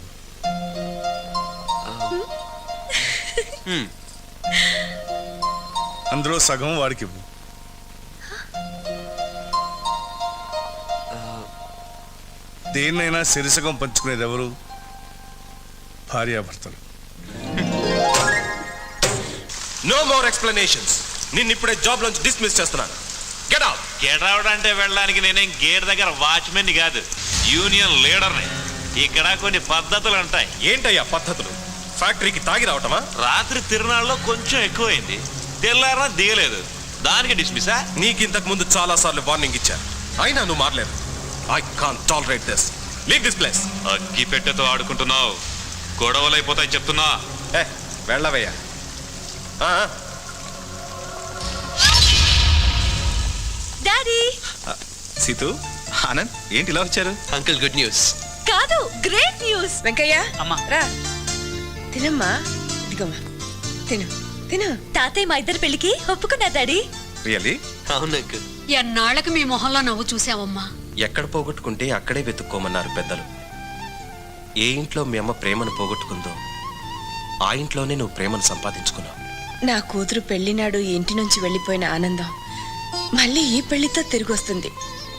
Speaker 6: అందులో సగం వాడికి ఇవ్వు. దేన్నైనా సిరిసగం పంచుకునేది ఎవరు? భార్యాభర్తలు.
Speaker 10: No more explanations. నిన్ను ఇప్పుడే జాబ్ నుంచి డిస్మిస్ చేస్తున్నాను. Get out.
Speaker 14: గెట్ అవుట్ అంటే వెళ్ళడానికి నేనేం గేట్ దగ్గర వాచ్మెన్ కాదు, యూనియన్ లీడర్ని. ఇక్కడ కొన్ని పద్ధతులు ఉంటాయి.
Speaker 10: ఏంటయ్యా పద్ధతులు? ఫ్యాక్టరీకి తాగి రావటమా?
Speaker 14: రాత్రి తిరునాళ్ళలో కొంచెం ఎక్కువైంది, తెల్లారా దిగలేదు, దానికి డిస్మిసా?
Speaker 10: నీకు ఇంతకు ముందు చాలా సార్లు వార్నింగ్ ఇచ్చాను, అయినా నువ్వు మారలేదు. I can't tolerate this. Leave this place.
Speaker 14: అగ్గి పెట్టెతో ఆడుకుంటున్నావు, గొడవలు అయిపోతాయి చెప్తున్నా.
Speaker 10: వెళ్ళవయ్యా.
Speaker 9: డాడీ.
Speaker 8: సీతు, ఆనంద్, ఏంటి ఇలా వచ్చారు?
Speaker 5: Uncle, good news.
Speaker 9: కాదు, గ్రేట్ న్యూస్.
Speaker 1: వెంకయ్య
Speaker 12: అమ్మా
Speaker 1: రా, తినమ్మా. ఇదిగోమ్మా, తిను తిను.
Speaker 9: తాతయ్య మా ఇద్దరు పెళ్లికి ఒప్పుకున్నా డాడీ.
Speaker 8: రియల్లీ?
Speaker 5: అవును అంకుల్.
Speaker 4: ఎన్నాళ్ళకి మీ మొహంలో నవ్వు చూసావమ్మా.
Speaker 10: ఎక్కడ పోగొట్టుకుంటే అక్కడే వెతుక్కోమన్నారు పెద్దలు. ఏ ఇంట్లో మీ అమ్మ ప్రేమను పోగొట్టుకుందో ఆ ఇంట్లోనే నువ్వు ప్రేమను సంపాదించుకున్నావు.
Speaker 1: నా కూతురు పెళ్లినాడు ఈ ఇంటి నుంచి వెళ్ళిపోయిన ఆనందం మళ్ళీ ఈ పెళ్లితో తిరిగి వస్తుంది.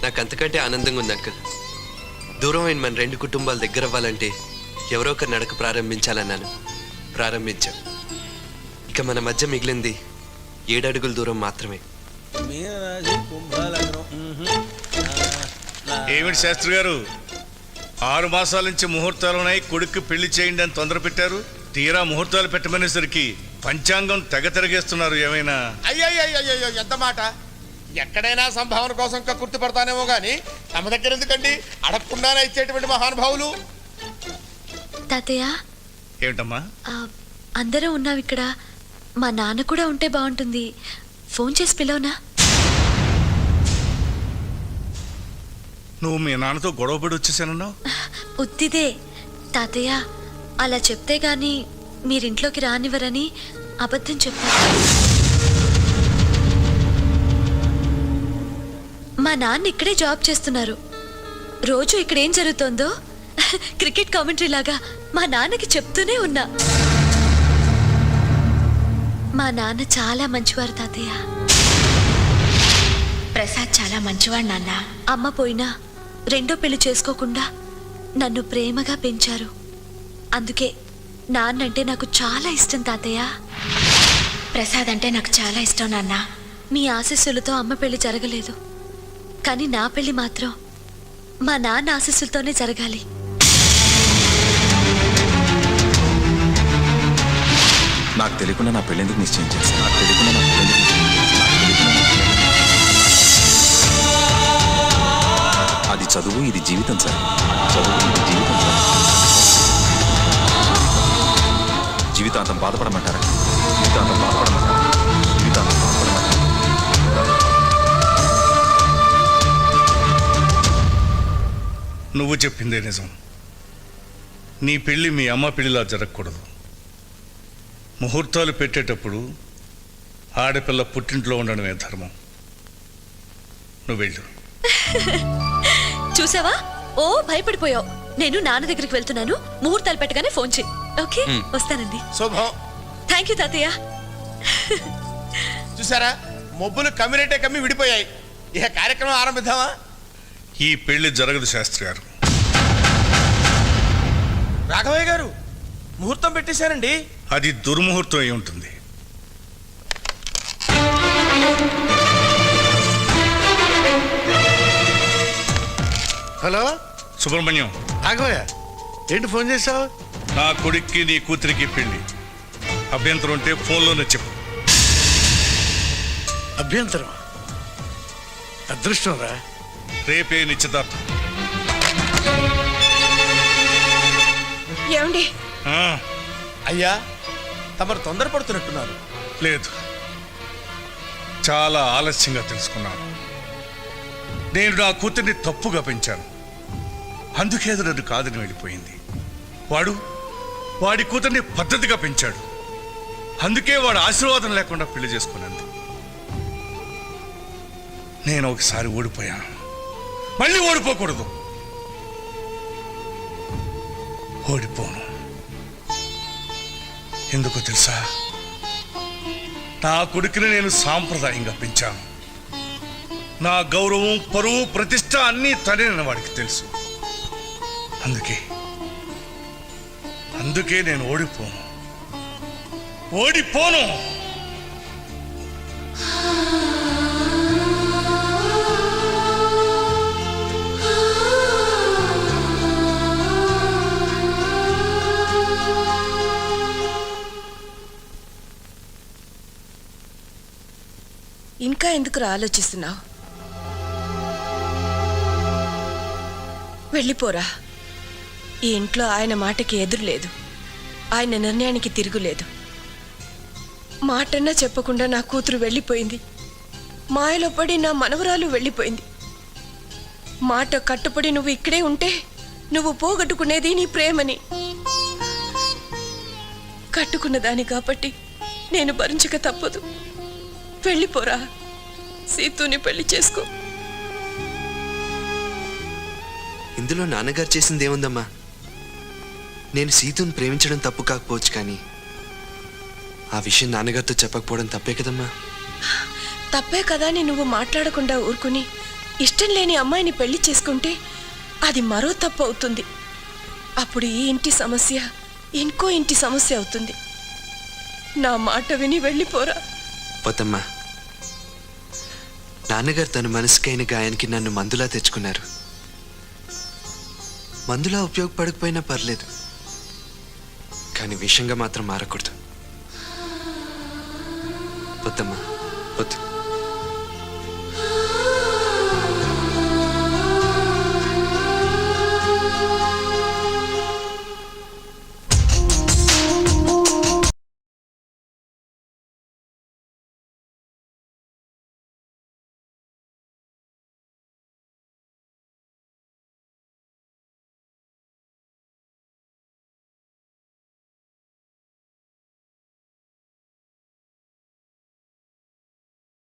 Speaker 5: నాకు అంతకంటే ఆనందంగా ఉంది అంకుల్. దూరమైన మన రెండు కుటుంబాలు దగ్గర అవ్వాలంటే ఎవరో ఒకరు నడక ప్రారంభించాలన్నాను. ప్రారంభించాం. ఇక మన మధ్య మిగిలింది 7 అడుగుల దూరం మాత్రమే.
Speaker 6: ఏమిటి శాస్త్రి గారు, 6 మాసాల నుంచి ముహూర్తాలున్నాయి, కొడుక్కి పెళ్లి చేయండి అని తొందర పెట్టారు. తీరా ముహూర్తాలు పెట్టమనేసరికి పంచాంగం తెగ తిరగేస్తున్నారు. ఏమైనా?
Speaker 2: అయ్యయ్యో, ఎంత మాట! ఎక్కడైనా సంభావన కోసం గుర్తుపడతానేమో గాని తమ దగ్గర ఎందుకండి? అడగకుండానే ఇచ్చేటువంటి మహానుభావులు.
Speaker 9: తాతయ్య,
Speaker 6: ఏమిటమ్మా?
Speaker 9: అందరూ ఉన్నాం ఇక్కడ. మా నాన్న కూడా ఉంటే బాగుంటుంది. ఫోన్ చేసి పిలవనా?
Speaker 6: నువ్వు మీ నాన్నతో గొడవపడి వచ్చేసానన్నావు.
Speaker 9: ఉత్తిదే తాతయ్య, అలా చెప్తే గాని మీరింట్లోకి రానివ్వరని అబద్ధం చెప్పారు. మా నాన్న ఇక్కడే జాబ్ చేస్తున్నారు. రోజు ఇక్కడ ఏం జరుగుతోందో క్రికెట్ కామెంటరీ లాగా మా నాన్నకి చెప్తూనే ఉన్నా. మా నాన్న చాలా మంచివారు తాతయ్య.
Speaker 1: ప్రసాద్ చాలా మంచివాడు నాన్న.
Speaker 9: అమ్మ పోయినా రెండో పెళ్లి చేసుకోకుండా నన్ను ప్రేమగా పెంచారు. అందుకే నాన్నంటే నాకు చాలా ఇష్టం తాతయ్య.
Speaker 1: ప్రసాద్ అంటే నాకు చాలా ఇష్టం నాన్న.
Speaker 9: మీ ఆశీస్సులతో అమ్మ పెళ్లి జరగలేదు, కానీ నా పెళ్లి మాత్రం మా నాన్న ఆశీస్సులతోనే జరగాలి.
Speaker 8: నాకు తెలియకుండా నా పెళ్ళెందుకు నిశ్చయం చేశాను? అది చదువు, ఇది జీవితం సార్. చదువు, ఇది జీవితం సార్. జీవితాంతం బాధపడమంటారా? జీవితాంతం బాధపడమంటారా? జీవితాంతం బాధపడమంటారా?
Speaker 6: నువ్వు చెప్పిందే నిజం. నీ పెళ్ళి మీ అమ్మ పెళ్ళిలా జరగకూడదు. ముహూర్తాలు పెట్టేటప్పుడు ఆడపిల్ల పుట్టింట్లో ఉండడమే ధర్మం. నువ్వు వెళ్ళు.
Speaker 9: చూసావా? ఓ భయపడిపోయావు. నేను నాన్న దగ్గరికి వెళ్తున్నాను. ముహూర్తాలు పెట్టగానే ఫోన్ చేయి. ఓకే, వస్తానండి.
Speaker 2: శుభం.
Speaker 9: థ్యాంక్ యూ తాతయ్య.
Speaker 2: చూసారా, మొబ్బులు కమ్మినట్టే కమ్మి విడిపోయాయి. ఇక కార్యక్రమం ఆరంభిద్దామా?
Speaker 6: ఈ పెళ్లి జరగదు శాస్త్రి గారు.
Speaker 2: రాఘవయ్య గారు ముహూర్తం పెట్టేశారండి.
Speaker 6: అది దుర్ముహూర్తం అయి ఉంటుంది.
Speaker 15: హలో
Speaker 6: సుబ్రహ్మణ్యం.
Speaker 15: రాఘవయ్య, ఏంటి ఫోన్ చేసావు?
Speaker 6: నా కొడుక్కి నీ కూతురికి పెళ్లి. అభ్యంతరం ఉంటే ఫోన్లోనే చెప్పు.
Speaker 15: అభ్యంతరం? అదృష్టం రా.
Speaker 6: రేపే నిశ్చితార్థం.
Speaker 1: ఏమండి?
Speaker 2: అయ్యా, తమరు తొందరపడుతున్నట్టున్నారు.
Speaker 6: లేదు, చాలా ఆలస్యంగా తెలుసుకున్నాను. నేను నా కూతుర్ని తప్పుగా పెంచాను. అందుకే అది నన్ను కాదని వెళ్ళిపోయింది. వాడి కూతుర్ని పద్ధతిగా పెంచాడు. అందుకే వాడు ఆశీర్వాదం లేకుండా పెళ్లి చేసుకున్నాను. నేను ఒకసారి ఓడిపోయాను, మళ్ళీ ఓడిపోకూడదు. ఓడిపోను. ఎందుకో తెలుసా? నా కొడుకుని నేను సాంప్రదాయంగా పెంచాను. నా గౌరవం, పరువు, ప్రతిష్ట అన్నీ తనేనని వాడికి తెలుసు. అందుకే నేను ఓడిపోను.
Speaker 1: ఇంకా ఎందుకు ఆలోచిస్తున్నావు? వెళ్ళిపోరా. ఈ ఇంట్లో ఆయన మాటకి ఎదురులేదు, ఆయన నిర్ణయానికి తిరుగులేదు. మాటన్నా చెప్పకుండా నా కూతురు వెళ్ళిపోయింది. మాయలో పడి నా మనవరాలు వెళ్ళిపోయింది. మాట కట్టుపడి నువ్వు ఇక్కడే ఉంటే నువ్వు పోగొట్టుకునేది నీ ప్రేమని. కట్టుకున్నదాని కాబట్టి నేను భరించక తప్పదు. వెళ్ళిపోరా. సీతుని పెళ్లి చేసుకో.
Speaker 5: ఇందులో నాన్నగారు చేసింది ఏముందమ్మా? నేను సీతుని ప్రేమించడం తప్పు కాకపోవచ్చు, కానీ ఆ విషయం నాన్నగారితో చెప్పకపోవడం తప్పే కదమ్మా.
Speaker 1: తప్పే కదా అని నువ్వు మాట్లాడకుండా ఊరుకుని ఇష్టం లేని అమ్మాయిని పెళ్లి చేసుకుంటే అది మరో తప్పు అవుతుంది. అప్పుడు ఈ ఇంటి సమస్య ఇంకో ఇంటి సమస్య అవుతుంది. నా మాట విని వెళ్ళిపోరా.
Speaker 5: పోతమ్మా, నాన్నగారు తన మనసుకైన గాయానికి నన్ను మందులా తెచ్చుకున్నారు. మందులా ఉపయోగపడకపోయినా పర్లేదు, కానీ విషంగా మాత్రం మారకూడదు. పోతమ్మా, వద్దు.